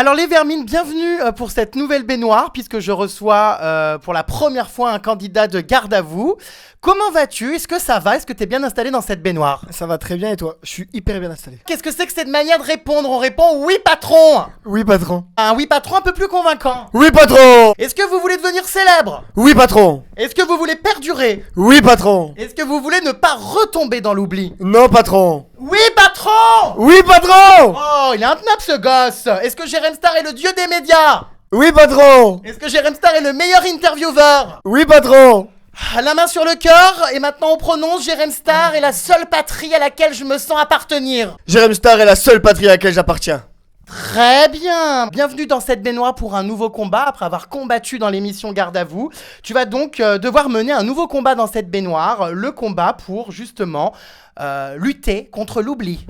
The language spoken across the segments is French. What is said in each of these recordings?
Alors les Vermines, bienvenue pour cette nouvelle baignoire, puisque je reçois pour la première fois un candidat de garde à vous. Comment vas-tu? Est-ce que ça va? Est-ce que t'es bien installé dans cette baignoire? Ça va très bien et toi? Je suis hyper bien installé. Qu'est-ce que c'est que cette manière de répondre? On répond oui patron. Oui patron. Un oui patron un peu plus convaincant. Oui patron. Est-ce que vous voulez devenir célèbre? Oui patron. Est-ce que vous voulez perdurer? Oui patron. Est-ce que vous voulez ne pas retomber dans l'oubli? Non patron. Oui patron. Oui patron. Oh, il est intenable ce gosse. Est-ce que Jérém Star est le dieu des médias? Oui patron. Est-ce que Jérém Star est le meilleur intervieweur? Oui patron. La main sur le cœur, et maintenant on prononce Jérém Star est la seule patrie à laquelle je me sens appartenir. Jérém Star est la seule patrie à laquelle j'appartiens. Très bien. Bienvenue dans cette baignoire pour un nouveau combat après avoir combattu dans l'émission Garde à vous. Tu vas donc devoir mener un nouveau combat dans cette baignoire, le combat pour justement lutter contre l'oubli.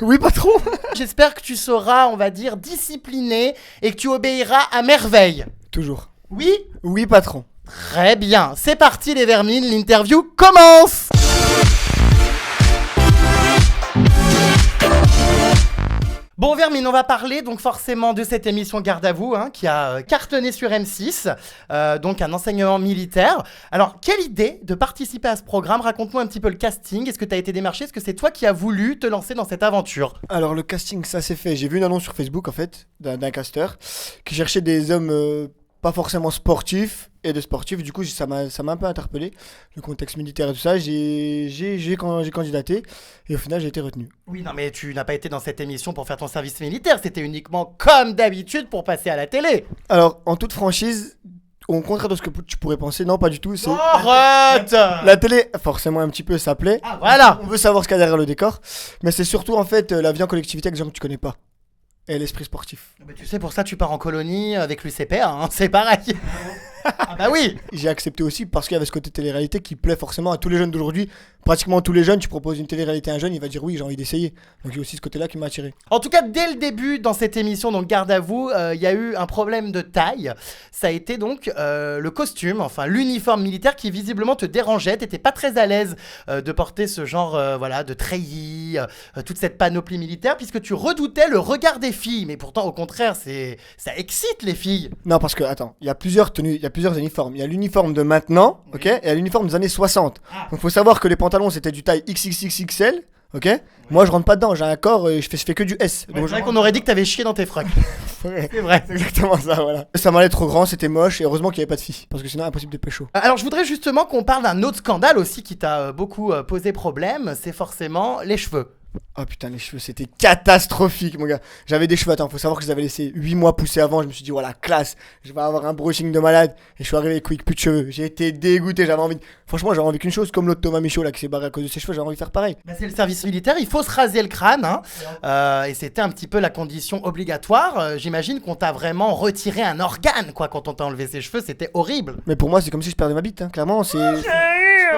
Oui patron. J'espère que tu seras, on va dire, discipliné et que tu obéiras à merveille. Toujours. Oui? Oui patron. Très bien, c'est parti les Vermines, l'interview commence! Bon Vermine, on va parler donc forcément de cette émission Garde à vous qui a cartonné sur M6, donc un enseignement militaire. Alors, quelle idée de participer à ce programme? Raconte-nous un petit peu le casting, est-ce que tu as été démarché? Est-ce que c'est toi qui as voulu te lancer dans cette aventure? Alors le casting, ça s'est fait. J'ai vu une annonce sur Facebook en fait, d'un casteur qui cherchait des hommes pas forcément sportifs et de sportifs. Du coup, ça m'a un peu interpellé, le contexte militaire et tout ça. J'ai candidaté et au final, j'ai été retenu. Oui, non mais tu n'as pas été dans cette émission pour faire ton service militaire, c'était uniquement comme d'habitude pour passer à la télé. Alors, en toute franchise, au contraire de ce que tu pourrais penser, non, pas du tout. C'est Arrête! la télé, forcément un petit peu, ça plaît. Ah voilà! On veut savoir ce qu'il y a derrière le décor, mais c'est surtout en fait la vie en collectivité avec des gens que tu connais pas. Et l'esprit sportif. Mais tu sais, pour ça, tu pars en colonie avec l'UCPA, c'est pareil. Ah bah oui. J'ai accepté aussi parce qu'il y avait ce côté télé-réalité qui plaît forcément à tous les jeunes d'aujourd'hui. Pratiquement tous les jeunes, tu proposes une télé-réalité à un jeune, il va dire oui, j'ai envie d'essayer. Donc il y a aussi ce côté-là qui m'a attiré. En tout cas, dès le début dans cette émission, donc Garde à vous, il y a eu un problème de taille. Ça a été donc le costume, enfin l'uniforme militaire qui visiblement te dérangeait. T'étais pas très à l'aise de porter ce genre de treillis, toute cette panoplie militaire, puisque tu redoutais le regard des filles. Mais pourtant, au contraire, ça excite les filles. Non, parce que, attends, il y a plusieurs tenues, il y a plusieurs uniformes. Il y a l'uniforme de maintenant, ok, et il y a l'uniforme des années 60. Donc faut savoir que les pantalons c'était du taille XXXXL, ok. Moi je rentre pas dedans, j'ai un corps et je fais que du S. Donc c'est vrai qu'on aurait dit que t'avais chié dans tes fringues. C'est vrai. C'est exactement ça, voilà. Ça m'allait trop grand, c'était moche et heureusement qu'il y avait pas de filles, parce que sinon impossible de pécho. Alors je voudrais justement qu'on parle d'un autre scandale aussi qui t'a beaucoup posé problème, c'est forcément les cheveux. Oh putain, les cheveux c'était catastrophique mon gars. J'avais des cheveux, attends, faut savoir que je les avais laissés 8 mois pousser avant. Je me suis dit voilà, classe, je vais avoir un brushing de malade. Et je suis arrivé avec plus de cheveux. J'ai été dégoûté, franchement j'avais envie qu'une chose, comme l'autre Thomas Michaud là qui s'est barré à cause de ses cheveux, j'avais envie de faire pareil. Bah, c'est le service militaire, il faut se raser le crâne et c'était un petit peu la condition obligatoire. J'imagine qu'on t'a vraiment retiré un organe quoi quand on t'a enlevé ses cheveux, c'était horrible. Mais pour moi c'est comme si je perdais ma bite, clairement c'est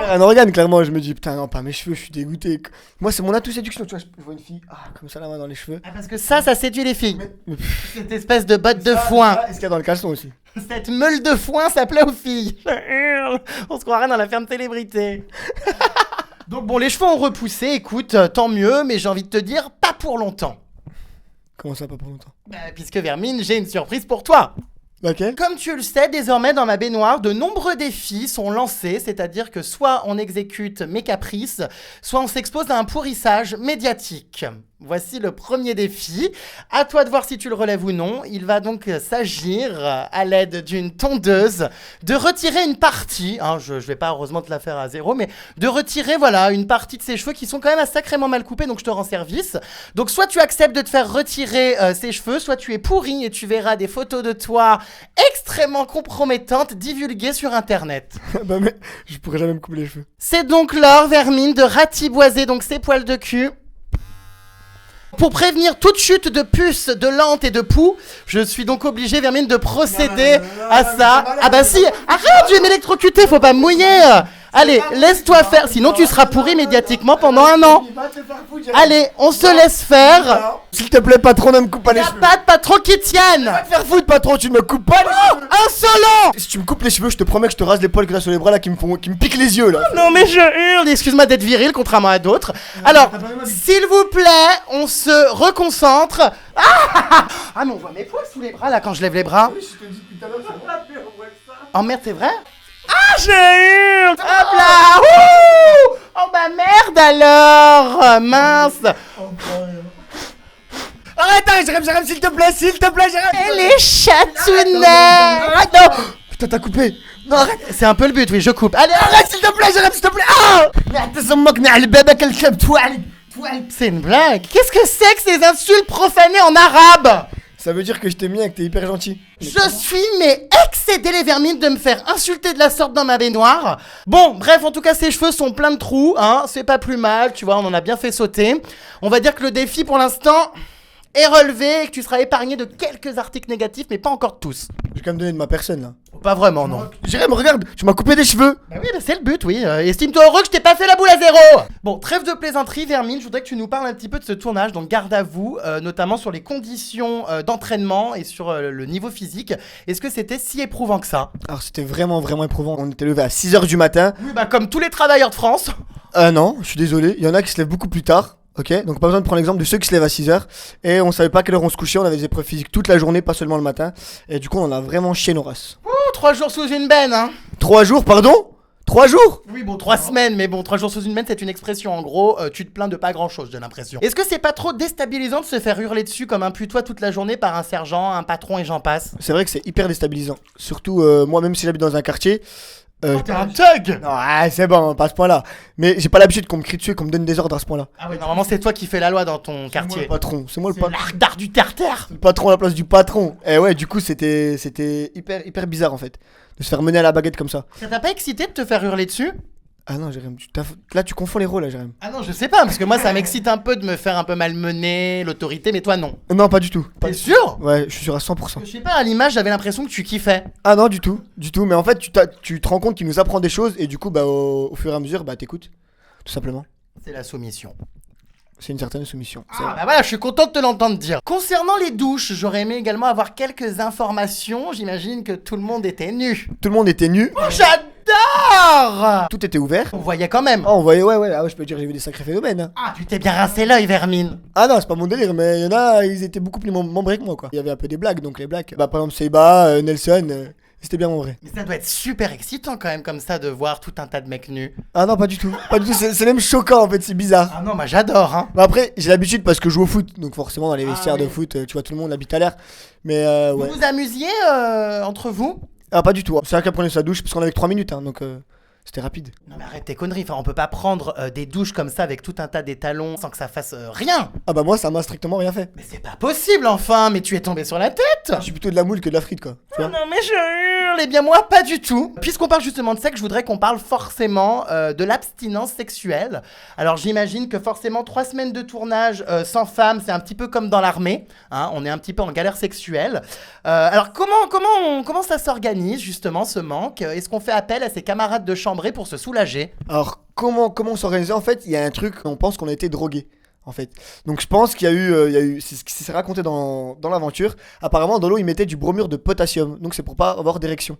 un organe, clairement. Je me dis putain non, pas mes cheveux, je suis dégoûté. Moi c'est mon atout séduction, tu vois, je vois une fille comme ça la main dans les cheveux. Ah, parce que ça séduit les filles. Mais cette espèce de botte de foin. Est-ce qu'il y a dans le caleçon aussi? Cette meule de foin, ça plaît aux filles. On se croirait dans la ferme célébrité. Donc bon, les cheveux ont repoussé, écoute, tant mieux, mais j'ai envie de te dire, pas pour longtemps. Comment ça, pas pour longtemps? Puisque Vermine, j'ai une surprise pour toi. Ok. Comme tu le sais, désormais dans ma baignoire, de nombreux défis sont lancés, c'est-à-dire que soit on exécute mes caprices, soit on s'expose à un pourrissage médiatique. Voici le premier défi. À toi de voir si tu le relèves ou non. Il va donc s'agir, à l'aide d'une tondeuse, de retirer une partie, je vais pas heureusement te la faire à zéro, mais de retirer une partie de ses cheveux qui sont quand même sacrément mal coupés, donc je te rends service. Donc soit tu acceptes de te faire retirer ses cheveux, soit tu es pourri et tu verras des photos de toi extrêmement compromettantes divulguées sur internet. Bah mais je pourrais jamais me couper les cheveux. C'est donc l'heure, Vermine, de ratiboiser donc ses poils de cul. Pour prévenir toute chute de puces, de lentes et de poux, je suis donc obligé, Vermine, de procéder à ça. Ah bah si, arrête, je vais m'électrocuter, faut pas me mouiller. Allez, laisse-toi faire, sinon tu seras pourri médiatiquement pendant un an. Allez, on se laisse faire. S'il te plaît, patron, ne me coupe pas les Y'a cheveux. pas de patron qui tienne. Va te faire foutre, patron, tu ne me coupes pas les cheveux. Insolent. Si tu me coupes les cheveux, je te promets que je te rase les poils que t'as sur les bras là qui me piquent les yeux là. Non mais je hurle, excuse-moi d'être viril contrairement à d'autres. Alors, s'il vous plaît, on se reconcentre. Ah mais on voit mes poils sous les bras là quand je lève les bras. Oh merde, c'est vrai? Ah, je hurle. Hop là. Ouh. Oh bah merde alors. Mince. Arrête, Jérém, s'il te plaît, Jérém. Elle est chatounet. Arrête, non. Putain, t'as coupé. Non, arrête. C'est un peu le but, oui, je coupe. Allez, Arrête, s'il te plaît, Jérém, s'il te plaît. c'est une blague. Qu'est-ce que c'est que ces insultes profanées en arabe? Ça veut dire que je t'ai mis et que t'es hyper gentil. Je suis mais excédé les vermines de me faire insulter de la sorte dans ma baignoire. Bon, bref, en tout cas, ses cheveux sont pleins de trous, hein. C'est pas plus mal, tu vois, on en a bien fait sauter. On va dire que le défi pour l'instant est relevé et que tu seras épargné de quelques articles négatifs, mais pas encore tous. Je vais quand même donner de ma personne là. Pas vraiment, non. Jérém, regarde, tu m'as coupé des cheveux. Bah oui, bah c'est le but, oui. Estime-toi heureux que je t'ai pas fait la boule à zéro. Bon, trêve de plaisanterie, Vermine, je voudrais que tu nous parles un petit peu de ce tournage, donc garde à vous, notamment sur les conditions d'entraînement et sur le niveau physique. Est-ce que c'était si éprouvant que ça? Alors c'était vraiment éprouvant. On était levé à 6h du matin. Oui, bah comme tous les travailleurs de France. Non, je suis désolé, il y en a qui se lèvent beaucoup plus tard. Ok, donc pas besoin de prendre l'exemple de ceux qui se lèvent à 6h. Et on savait pas à quelle heure on se couchait, on avait des épreuves physiques toute la journée, pas seulement le matin. Et du coup, on a vraiment chié nos races. Oh, 3 jours sous une benne, hein. 3 jours, pardon 3 jours? Oui, bon, 3 semaines, mais bon, 3 jours sous une benne, c'est une expression. En gros, tu te plains de pas grand-chose, j'ai l'impression. Est-ce que c'est pas trop déstabilisant de se faire hurler dessus comme un putois toute la journée par un sergent, un patron et j'en passe? C'est vrai que c'est hyper déstabilisant. Surtout, moi, même si j'habite dans un quartier. T'es un thug. Non, c'est bon, pas à ce point-là. Mais j'ai pas l'habitude qu'on me crie dessus et qu'on me donne des ordres à ce point-là. Ah oui, normalement, c'est toi qui fais la loi dans ton quartier. Le patron, c'est moi le C'est patron. l'art du terre-terre. Le patron à la place du patron. Et ouais, du coup, c'était hyper bizarre en fait. De se faire mener à la baguette comme ça. Ça t'a pas excité de te faire hurler dessus? Ah non, Jérém, là tu confonds les rôles, là, Jérém. Ah non, je sais pas, parce que moi, ça m'excite un peu de me faire un peu malmener l'autorité, mais toi, non. Non, pas du tout. T'es sûr? Ouais, je suis sûr à 100%. Je sais pas, à l'image, j'avais l'impression que tu kiffais. Ah non, du tout. Mais en fait, tu te rends compte qu'il nous apprend des choses et du coup, bah, au fur et à mesure, bah, t'écoutes. Tout simplement. C'est la soumission. C'est une certaine soumission. c'est Ah vrai. bah voilà, je suis content de te l'entendre dire. Concernant les douches, j'aurais aimé également avoir quelques informations. J'imagine que tout le monde était nu. Tout le monde était nu. Oh, j'adore! Tout était ouvert. On voyait quand même. Ah, on voyait, ouais. Ah ouais, je peux dire, j'ai vu des sacrés phénomènes. Hein. Ah, tu t'es bien rincé l'œil, Vermine. Ah non, c'est pas mon délire, mais il y en a, ils étaient beaucoup plus membrés que moi, quoi. Il y avait un peu des blagues, donc les blagues. Bah, par exemple, Seiba, Nelson, c'était bien membré. Mais ça doit être super excitant quand même comme ça de voir tout un tas de mecs nus. Ah non, pas du tout. Pas du tout, c'est même choquant en fait, c'est bizarre. Ah non, moi j'adore, hein. Bah après, j'ai l'habitude parce que je joue au foot, donc forcément dans les Ah vestiaires oui. de foot, tu vois tout le monde habite à l'air. Mais ouais. Vous vous amusiez entre vous? Ah pas du tout. C'est vrai qu'elle prenait sa douche parce qu'on avait que 3 minutes, hein, donc c'était rapide. Non mais arrête tes conneries, enfin on peut pas prendre des douches comme ça avec tout un tas d'étalons sans que ça fasse rien. Ah bah moi ça m'a strictement rien fait. Mais c'est pas possible enfin, mais tu es tombé sur la tête. Je suis plutôt de la moule que de la frite quoi. Tu Ah vois. non mais je hurle, eh bien moi pas du tout. Puisqu'on parle justement de sexe, je voudrais qu'on parle forcément de l'abstinence sexuelle. Alors j'imagine que forcément 3 semaines de tournage sans femme, c'est un petit peu comme dans l'armée, hein, on est un petit peu en galère sexuelle. Alors comment ça s'organise justement ce manque? Est-ce qu'on fait appel à ses camarades de chambrée pour se soulager? Alors comment on s'organisait en fait? Il y a un truc, on pense qu'on a été drogué. En fait. Donc je pense qu'il y a eu, c'est ce qui s'est raconté dans l'aventure. Apparemment dans l'eau ils mettaient du bromure de potassium, donc c'est pour pas avoir d'érection.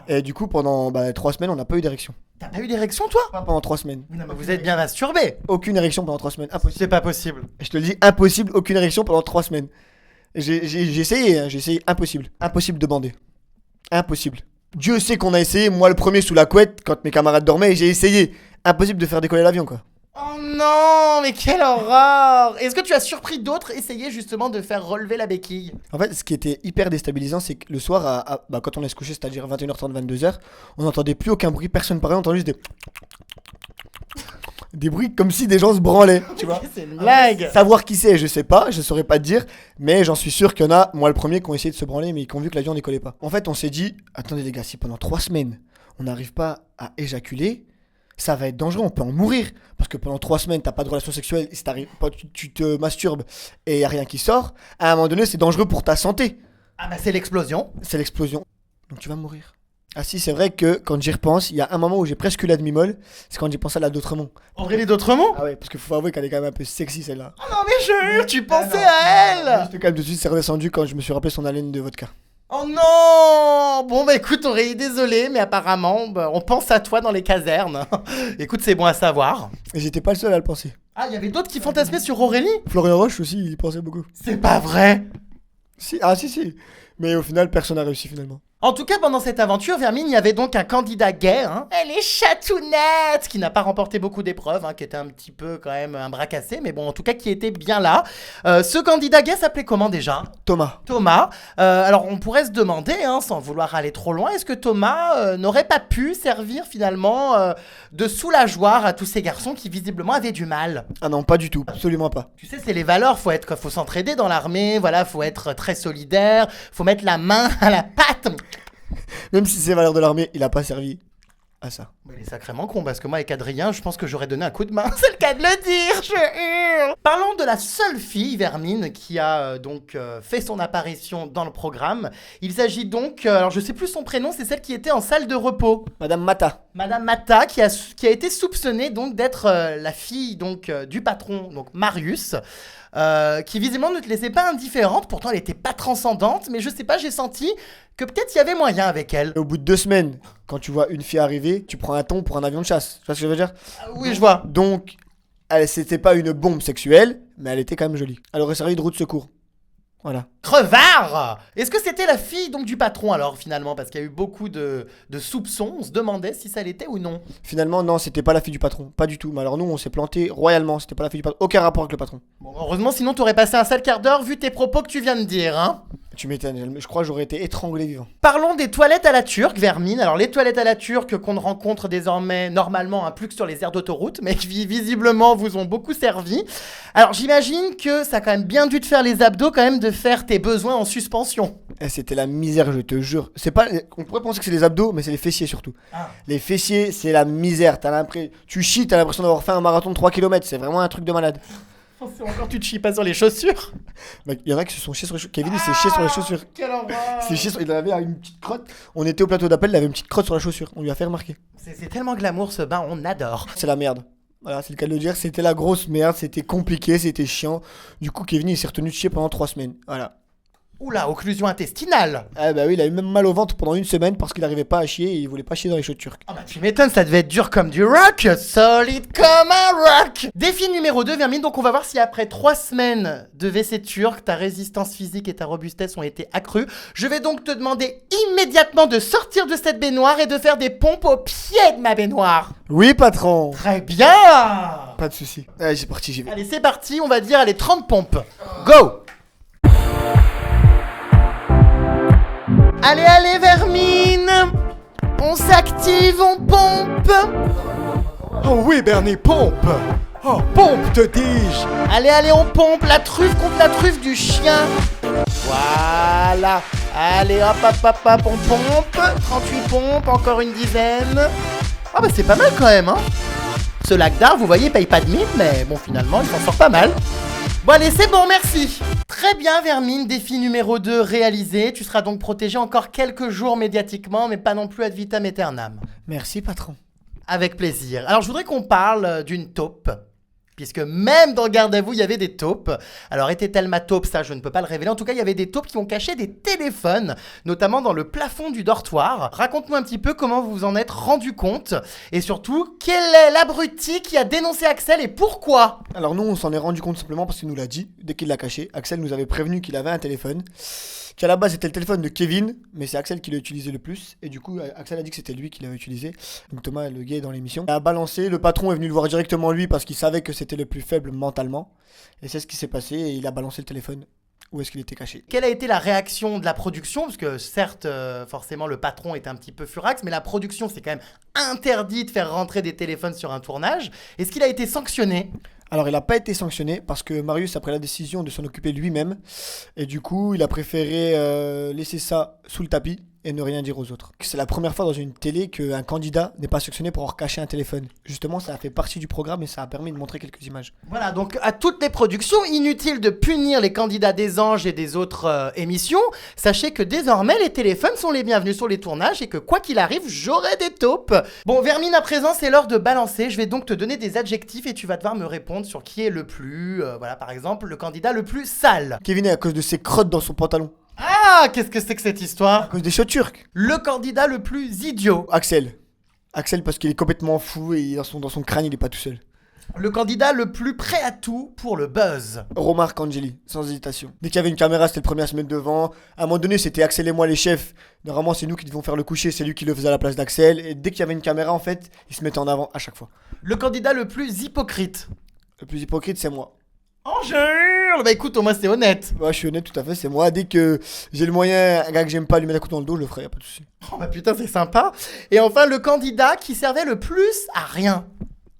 Et du coup pendant 3 semaines on n'a pas eu d'érection. T'as pas eu d'érection toi? Pas pendant 3 semaines. Non mais vous êtes bien masturbé. Aucune érection pendant 3 semaines, impossible. C'est pas possible. Je te le dis, impossible, aucune érection pendant 3 semaines. J'ai essayé, impossible. Impossible de bander. Impossible. Dieu sait qu'on a essayé, moi le premier sous la couette, quand mes camarades dormaient, j'ai essayé. Impossible de faire décoller l'avion quoi. Oh non, mais quelle horreur! Est-ce que tu as surpris d'autres essayer justement de faire relever la béquille? En fait, ce qui était hyper déstabilisant, c'est que le soir, quand on allait se coucher, c'est-à-dire 21h30, 22h, on n'entendait plus aucun bruit, personne parlait, on entendait juste des bruits comme si des gens se branlaient, tu vois. C'est une blague! Savoir qui c'est, je sais pas, je saurais pas te dire, mais j'en suis sûr qu'il y en a, moi le premier, qui ont essayé de se branler, mais qui ont vu que l'avion décollait pas. En fait, on s'est dit, attendez les gars, si pendant 3 semaines, on n'arrive pas à éjaculer, ça va être dangereux, on peut en mourir. Parce que pendant 3 semaines, t'as pas de relation sexuelle, si tu te masturbes et y a rien qui sort, à un moment donné, c'est dangereux pour ta santé. Ah bah c'est l'explosion. C'est l'explosion. Donc tu vas mourir. Ah si, c'est vrai que quand j'y repense, il y a un moment où j'ai presque eu la demi-molle, c'est quand j'ai pensé à la d'Autremont. Aurélie d'Autremont? Ah ouais, parce qu'il faut avouer qu'elle est quand même un peu sexy celle-là. Oh non mais je jure, tu pensais à elle! Juste quand même de suite, c'est redescendu quand je me suis rappelé son haleine de vodka. Oh non! Bon bah écoute Aurélie, désolé, mais apparemment, on pense à toi dans les casernes. Écoute, c'est bon à savoir. Et j'étais pas le seul à le penser. Ah, il y avait d'autres qui fantasmaient sur Aurélie? Florian Roche aussi, il y pensait beaucoup. C'est pas vrai! Si, ah si. Mais au final, personne n'a réussi finalement. En tout cas, pendant cette aventure, Vermine, il y avait donc un candidat gay, elle est chatounette, qui n'a pas remporté beaucoup d'épreuves, qui était un petit peu quand même un bras cassé, mais bon, en tout cas, qui était bien là. Ce candidat gay s'appelait comment déjà? Thomas. Thomas. Alors, on pourrait se demander, sans vouloir aller trop loin, est-ce que Thomas n'aurait pas pu servir finalement de soulageoir à tous ces garçons qui visiblement avaient du mal? Ah non, pas du tout, absolument pas. Tu sais, c'est les valeurs, faut s'entraider dans l'armée, voilà, faut être très solidaire, faut mettre la main à la pâte. Même si c'est valeurs de l'armée, il a pas servi à ça. Mais il est sacrément con, parce que moi, avec Adrien, je pense que j'aurais donné un coup de main. C'est le cas de le dire, je hurle. Parlons de la seule fille, Vermine, qui a fait son apparition dans le programme. Il s'agit donc, alors je sais plus son prénom, c'est celle qui était en salle de repos. Madame Mata. Madame Mata, qui a été soupçonnée donc d'être la fille donc du patron, donc Marius. Qui visiblement ne te laissait pas indifférente, pourtant elle était pas transcendante, mais je sais pas, j'ai senti que peut-être il y avait moyen avec elle. Au bout de 2 semaines, quand tu vois une fille arriver, tu prends un ton pour un avion de chasse. Tu vois ce que je veux dire? Oui, je vois. Donc, c'était pas une bombe sexuelle, mais elle était quand même jolie. Elle aurait servi de roue de secours. Voilà. Crevard! Est-ce que c'était la fille donc du patron alors finalement? Parce qu'il y a eu beaucoup de soupçons, on se demandait si ça l'était ou non. Finalement, non, c'était pas la fille du patron, pas du tout. Mais alors nous, on s'est planté royalement, c'était pas la fille du patron, aucun rapport avec le patron. Bon, heureusement, sinon t'aurais passé un sale quart d'heure vu tes propos que tu viens de dire, Tu m'étonnes, je crois que j'aurais été étranglé vivant. Parlons des toilettes à la turque, Vermine. Alors les toilettes à la turque qu'on ne rencontre désormais normalement plus que sur les aires d'autoroute, mais qui visiblement vous ont beaucoup servi. Alors j'imagine que ça a quand même bien dû te faire les abdos quand même de faire tes besoins en suspension. C'était la misère, je te jure. C'est pas, on pourrait penser que c'est les abdos, mais c'est les fessiers surtout. Ah. Les fessiers, c'est la misère. Tu chies, t'as l'impression d'avoir fait un marathon de 3 km. C'est vraiment un truc de malade. C'est encore tu te chies pas sur les chaussures? Il y en a qui se sont chiés sur les chaussures. Kevin, il s'est chié sur les chaussures. Quel horreur! Il avait une petite crotte. On était au plateau d'appel, il avait une petite crotte sur la chaussure. On lui a fait remarquer. C'est tellement glamour ce bain, on adore. C'est la merde. Voilà, c'est le cas de le dire. C'était la grosse merde. C'était compliqué, c'était chiant. Du coup, Kevin, il s'est retenu de chier pendant 3 semaines. Voilà. Oula, occlusion intestinale! Ah bah oui, il a eu même mal au ventre pendant 1 semaine parce qu'il arrivait pas à chier et il voulait pas chier dans les chaudes turques. Ah bah tu m'étonnes, ça devait être dur comme du rock, solide comme un rock. Défi numéro 2, Vermine, donc on va voir si après 3 semaines de WC turc, ta résistance physique et ta robustesse ont été accrues. Je vais donc te demander immédiatement de sortir de cette baignoire et de faire des pompes au pied de ma baignoire. Oui, patron. Très bien. Pas de soucis. Allez, c'est parti, j'y vais. Allez, c'est parti, on va dire, allez, 30 pompes. Go. Allez, Vermine! On s'active, on pompe! Oh oui, Bernie, pompe. Oh, pompe, te dis-je. Allez, on pompe la truffe contre la truffe du chien! Voilà! Allez, hop, on pompe! 38 pompes, encore une dizaine! Ah bah c'est pas mal quand même, Ce lac d'art, vous voyez, paye pas de mine, mais bon, finalement, il s'en sort pas mal. Bon allez, c'est bon, merci. Très bien, Vermine, défi numéro 2 réalisé. Tu seras donc protégé encore quelques jours médiatiquement, mais pas non plus ad vitam aeternam. Merci, patron. Avec plaisir. Alors, je voudrais qu'on parle d'une taupe. Puisque même dans Garde à vous, il y avait des taupes. Alors, était-elle ma taupe? Ça, je ne peux pas le révéler. En tout cas, il y avait des taupes qui ont caché des téléphones, notamment dans le plafond du dortoir. Raconte-moi un petit peu comment vous vous en êtes rendu compte. Et surtout, quel est l'abruti qui a dénoncé Axel et pourquoi? Alors nous, on s'en est rendu compte simplement parce qu'il nous l'a dit, dès qu'il l'a caché. Axel nous avait prévenu qu'il avait un téléphone, qui à la base était le téléphone de Kevin, mais c'est Axel qui l'a utilisé le plus. Et du coup, Axel a dit que c'était lui qui l'avait utilisé. Donc Thomas, le gay dans l'émission, a balancé. Le patron est venu le voir directement lui parce qu'il savait que c'était le plus faible mentalement. Et c'est ce qui s'est passé et il a balancé le téléphone. Où est-ce qu'il était caché? Quelle a été la réaction de la production? Parce que certes, forcément, le patron était un petit peu furax, mais la production, c'est quand même interdit de faire rentrer des téléphones sur un tournage. Est-ce qu'il a été sanctionné? Alors il n'a pas été sanctionné parce que Marius a pris la décision de s'en occuper lui-même. Et du coup, il a préféré laisser ça sous le tapis et ne rien dire aux autres. C'est la première fois dans une télé qu'un candidat n'est pas sélectionné pour avoir caché un téléphone. Justement, ça a fait partie du programme et ça a permis de montrer quelques images. Voilà, donc à toutes les productions, inutile de punir les candidats des Anges et des autres émissions. Sachez que désormais, les téléphones sont les bienvenus sur les tournages et que quoi qu'il arrive, j'aurai des taupes. Bon, Vermine, à présent, c'est l'heure de balancer. Je vais donc te donner des adjectifs et tu vas devoir me répondre sur qui est le plus, voilà, par exemple, le candidat le plus sale. Kevin est à cause de ses crottes dans son pantalon. Ah, qu'est-ce que c'est que cette histoire? À cause des chiots turcs. Le candidat le plus idiot. Axel. Axel parce qu'il est complètement fou et dans son crâne, il est pas tout seul. Le candidat le plus prêt à tout pour le buzz. Romar Angeli, sans hésitation. Dès qu'il y avait une caméra, c'était le premier à se mettre devant. À un moment donné, c'était Axel et moi les chefs. Normalement, c'est nous qui devons faire le coucher, c'est lui qui le faisait à la place d'Axel. Et dès qu'il y avait une caméra, en fait, il se mettait en avant à chaque fois. Le candidat le plus hypocrite. Le plus hypocrite, c'est moi. Angèle. Bah écoute, au moins c'est honnête. Ouais, je suis honnête, tout à fait, c'est moi. Dès que j'ai le moyen, un gars que j'aime pas, lui mettre un coup dans le dos, je le ferai, y a pas de souci. Oh bah putain, c'est sympa. Et enfin, le candidat qui servait le plus à rien.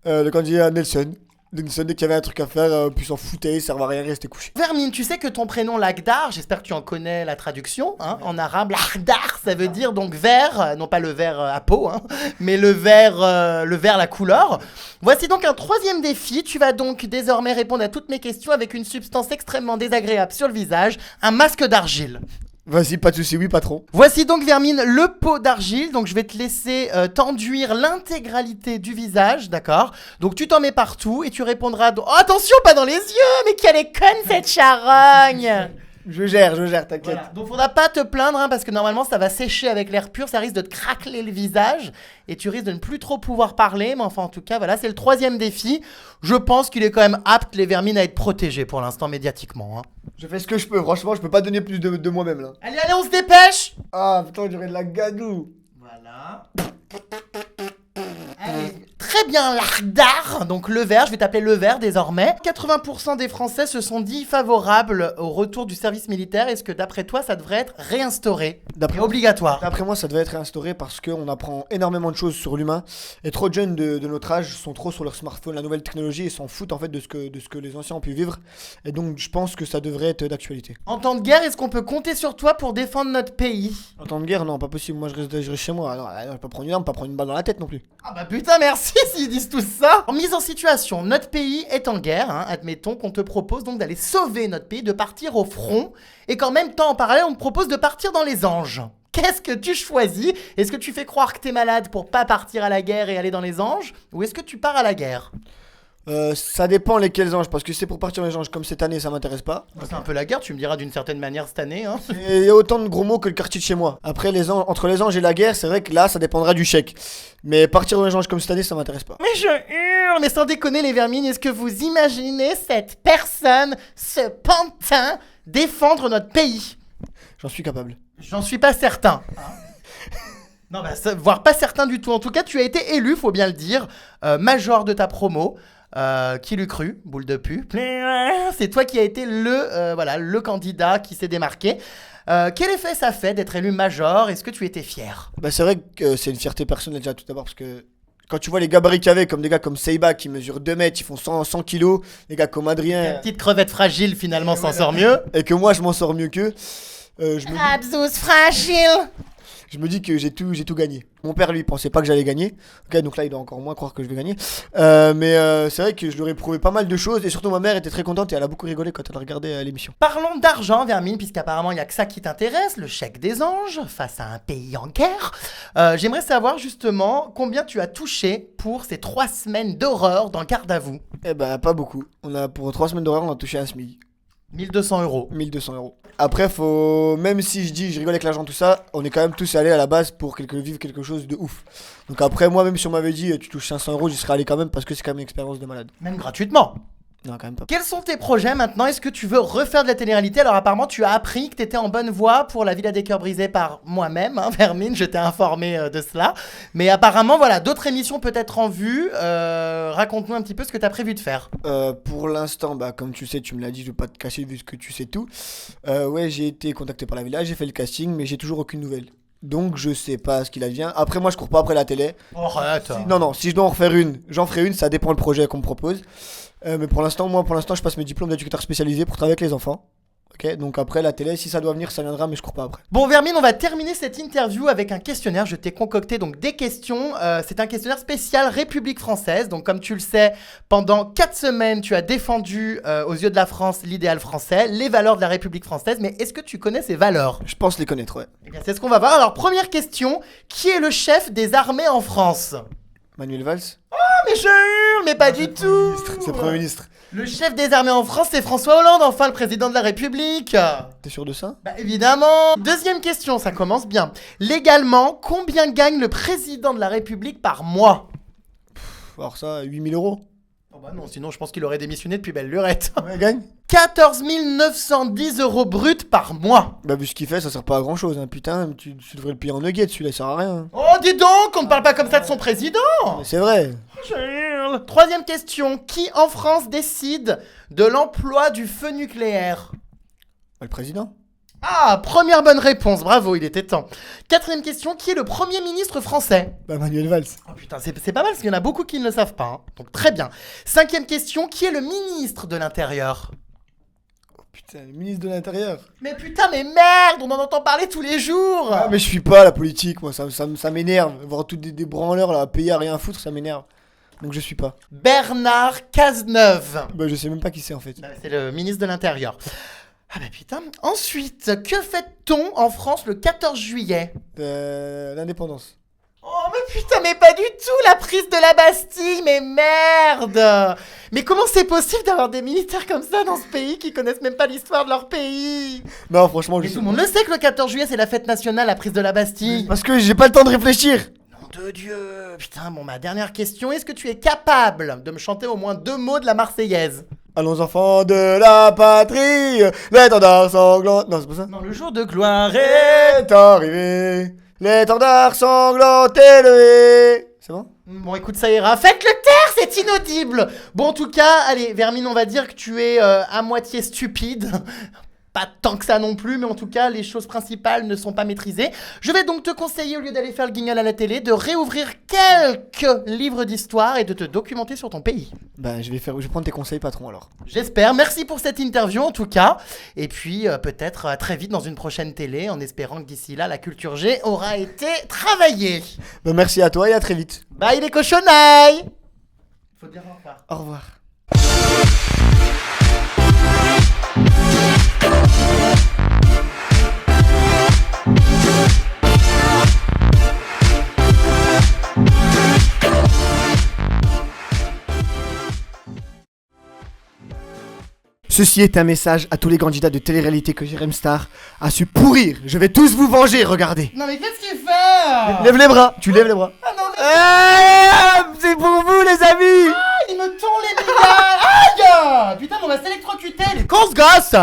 Le candidat Nelson. Nelson, dès qu'il y avait un truc à faire, puis s'en foutait, il servait à rien, il restait couché. Vermine, tu sais que ton prénom Lagdar, j'espère que tu en connais la traduction, hein, en arabe, Lagdar, ça veut dire donc vert, non pas le vert à peau, hein, mais le vert, la couleur. Voici donc un troisième défi, tu vas donc désormais répondre à toutes mes questions avec une substance extrêmement désagréable sur le visage, un masque d'argile. Vas-y, pas de souci, oui, patron. Voici donc, Vermine, le pot d'argile. Donc, je vais te laisser t'enduire l'intégralité du visage, d'accord? Donc, tu t'en mets partout et tu répondras... Oh, attention, pas dans les yeux. Mais quelle est conne, cette charogne. Je gère, t'inquiète. Voilà. Donc, faudra pas te plaindre, hein, parce que normalement, ça va sécher avec l'air pur. Ça risque de te craqueler le visage et tu risques de ne plus trop pouvoir parler. Mais enfin, en tout cas, voilà, c'est le troisième défi. Je pense qu'il est quand même apte, les Vermines, à être protégés pour l'instant médiatiquement, hein. Je fais ce que je peux, franchement, je peux pas donner plus de moi-même, là. Allez, on se dépêche. Ah, putain, j'aurais de la gadoue. Voilà. Allez. Très bien, Lardar, donc le vert, je vais t'appeler le vert désormais. 80% des Français se sont dit favorables au retour du service militaire. Est-ce que d'après toi, ça devrait être réinstauré et obligatoire? D'après moi, ça devrait être réinstauré parce qu'on apprend énormément de choses sur l'humain. Et trop de jeunes de notre âge sont trop sur leur smartphone, la nouvelle technologie, et s'en foutent en fait de ce que les anciens ont pu vivre. Et donc, je pense que ça devrait être d'actualité. En temps de guerre, est-ce qu'on peut compter sur toi pour défendre notre pays? En temps de guerre, non, pas possible. Moi, je reste chez moi. Alors, je peux pas prendre une arme, pas prendre une balle dans la tête non plus. Ah bah putain, merci s'ils disent tout ça. En mise en situation, notre pays est en guerre, hein. Admettons qu'on te propose donc d'aller sauver notre pays, de partir au front, et qu'en même temps, en parallèle, on te propose de partir dans les anges. Qu'est-ce que tu choisis? Est-ce que tu fais croire que t'es malade pour pas partir à la guerre et aller dans les anges? Ou est-ce que tu pars à la guerre? Ça dépend lesquels anges, parce que c'est pour partir dans les anges comme cette année, ça m'intéresse pas. C'est un peu la guerre, tu me diras d'une certaine manière cette année, hein. Il y a autant de gros mots que le quartier de chez moi. Après, entre les anges et la guerre, c'est vrai que là, ça dépendra du chèque. Mais partir dans les anges comme cette année, ça m'intéresse pas. Mais je hurle, mais sans déconner les Vermines, est-ce que vous imaginez cette personne, ce pantin, défendre notre pays? J'en suis capable. J'en suis pas certain. Non, bah, voire pas certain du tout. En tout cas, tu as été élu, faut bien le dire, major de ta promo. Qui l'eût cru, boule de pu. C'est toi qui as été le candidat qui s'est démarqué. Quel effet ça fait d'être élu major? Est-ce que tu étais fier? Bah, c'est vrai que c'est une fierté personnelle déjà tout d'abord parce que quand tu vois les gabarits qu'il y avait, comme des gars comme Seiba qui mesurent 2 mètres, ils font 100 kilos, les gars comme Adrien. La petite crevette fragile finalement s'en sort mieux. Et que moi je m'en sors mieux qu'eux. Abzous fragile. Je me dis que j'ai tout gagné. Mon père, lui, pensait pas que j'allais gagner. Ok, donc là, il doit encore moins croire que je vais gagner. Mais c'est vrai que je leur ai prouvé pas mal de choses. Et surtout, ma mère était très contente et elle a beaucoup rigolé quand elle a regardé l'émission. Parlons d'argent, Vermine, puisqu'apparemment, il n'y a que ça qui t'intéresse, le chèque des anges, face à un pays en guerre. J'aimerais savoir justement combien tu as touché pour ces 3 semaines d'horreur dans Garde à vous. Eh ben, pas beaucoup. Pour 3 semaines d'horreur, on a touché un SMIC. 1200 €. 1200 €. Après, même si je rigole avec l'argent, tout ça, on est quand même tous allés à la base pour vivre quelque chose de ouf. Donc après, moi, même si on m'avait dit tu touches 500 €, j'y serais allé quand même parce que c'est quand même une expérience de malade. Même gratuitement. Non, quand même pas. Quels sont tes projets maintenant? Est-ce que tu veux refaire de la télé-réalité? Alors apparemment tu as appris que tu étais en bonne voie pour La Villa des Cœurs Brisés par moi-même, hein, Vermine, je t'ai informé de cela. Mais apparemment voilà, d'autres émissions peut-être en vue. Raconte-nous un petit peu ce que tu as prévu de faire. Pour l'instant, bah, comme tu sais, tu me l'as dit, je vais pas te cacher vu que tu sais tout. Ouais, j'ai été contacté par la Villa, j'ai fait le casting, mais j'ai toujours aucune nouvelle. Donc je sais pas ce qu'il advient. Après, moi je cours pas après la télé. Arrête. Non, si je dois en refaire une, j'en ferai une, ça dépend le projet qu'on me propose. Mais pour l'instant, je passe mes diplômes d'éducateur spécialisé pour travailler avec les enfants. Ok, Ok, donc après la télé, si ça doit venir, ça viendra, mais je cours pas après. Bon, Vermine, on va terminer cette interview avec un questionnaire. Je t'ai concocté donc des questions. C'est un questionnaire spécial République française. Donc, comme tu le sais, pendant 4 semaines, tu as défendu aux yeux de la France l'idéal français, les valeurs de la République française. Mais est-ce que tu connais ces valeurs? Je pense les connaître, ouais. Eh bien, c'est ce qu'on va voir. Alors, première question. Qui est le chef des armées en France? Manuel Valls. Ah, mais je hurle, mais pas du tout. C'est Premier ministre. Le chef des armées en France, c'est François Hollande, enfin le président de la République. T'es sûr de ça? Bah évidemment. Deuxième question, ça commence bien. Légalement, combien gagne le président de la République par mois? Alors ça, 8 000 €. Oh bah non, sinon je pense qu'il aurait démissionné depuis belle lurette. Ouais, gagne. 14 910 € bruts par mois. Bah vu ce qu'il fait, ça sert pas à grand chose, hein. Putain, tu devrais le payer en nuggets, celui-là il sert à rien. Oh dis donc, on ne parle pas comme ça de son président. Mais c'est vrai. Je hurle. Troisième question, qui en France décide de l'emploi du feu nucléaire? Bah, le président. Ah, première bonne réponse, bravo, il était temps. Quatrième question, qui est le Premier ministre français? Bah Manuel Valls. Oh putain, c'est pas mal parce qu'il y en a beaucoup qui ne le savent pas, hein. Donc très bien. Cinquième question, qui est le ministre de l'Intérieur? Oh, putain, le ministre de l'Intérieur. Mais putain, mais merde, on en entend parler tous les jours. Ah mais je suis pas la politique, moi, ça m'énerve. Voir tous des branleurs là, payer à rien foutre, ça m'énerve. Donc je suis pas. Bernard Cazeneuve. Bah je sais même pas qui c'est en fait. Bah, c'est le ministre de l'Intérieur. Ah bah putain. Ensuite, que fête-t-on en France le 14 juillet? L'indépendance. Oh mais putain, mais pas du tout, la prise de la Bastille, mais merde. Mais comment c'est possible d'avoir des militaires comme ça dans ce pays qui connaissent même pas l'histoire de leur pays? Non franchement, Mais tout le monde le sait que le 14 juillet c'est la fête nationale, la prise de la Bastille. Parce que j'ai pas le temps de réfléchir. Nom de Dieu. Putain, bon ma dernière question, est-ce que tu es capable de me chanter au moins 2 mots de la Marseillaise? Allons enfants de la patrie, l'étendard sanglant... Non c'est pas ça. Non, le jour de gloire est... Est arrivé, l'étendard sanglant élevé. C'est bon? Bon écoute, ça ira. Faites-le taire, c'est inaudible. Bon en tout cas, allez, Vermine, on va dire que tu es à moitié stupide. Pas tant que ça non plus, mais en tout cas, les choses principales ne sont pas maîtrisées. Je vais donc te conseiller, au lieu d'aller faire le guignol à la télé, de réouvrir quelques livres d'histoire et de te documenter sur ton pays. Bah je vais prendre tes conseils patron alors. J'espère. Merci pour cette interview en tout cas. Et puis peut-être à très vite dans une prochaine télé, en espérant que d'ici là, la culture G aura été travaillée. Bah merci à toi et à très vite. Bye les cochonailles. Faut dire au revoir. Au revoir. Ceci est un message à tous les candidats de télé-réalité que Jérém Star a su pourrir. Je vais tous vous venger, regardez. Non mais qu'est-ce qu'il fait? Lève les bras, tu lèves les bras. Ah non mais... C'est pour vous les amis. Il me tond les billes. Aïe. Putain, on va s'électrocuter, les cons ce gosse.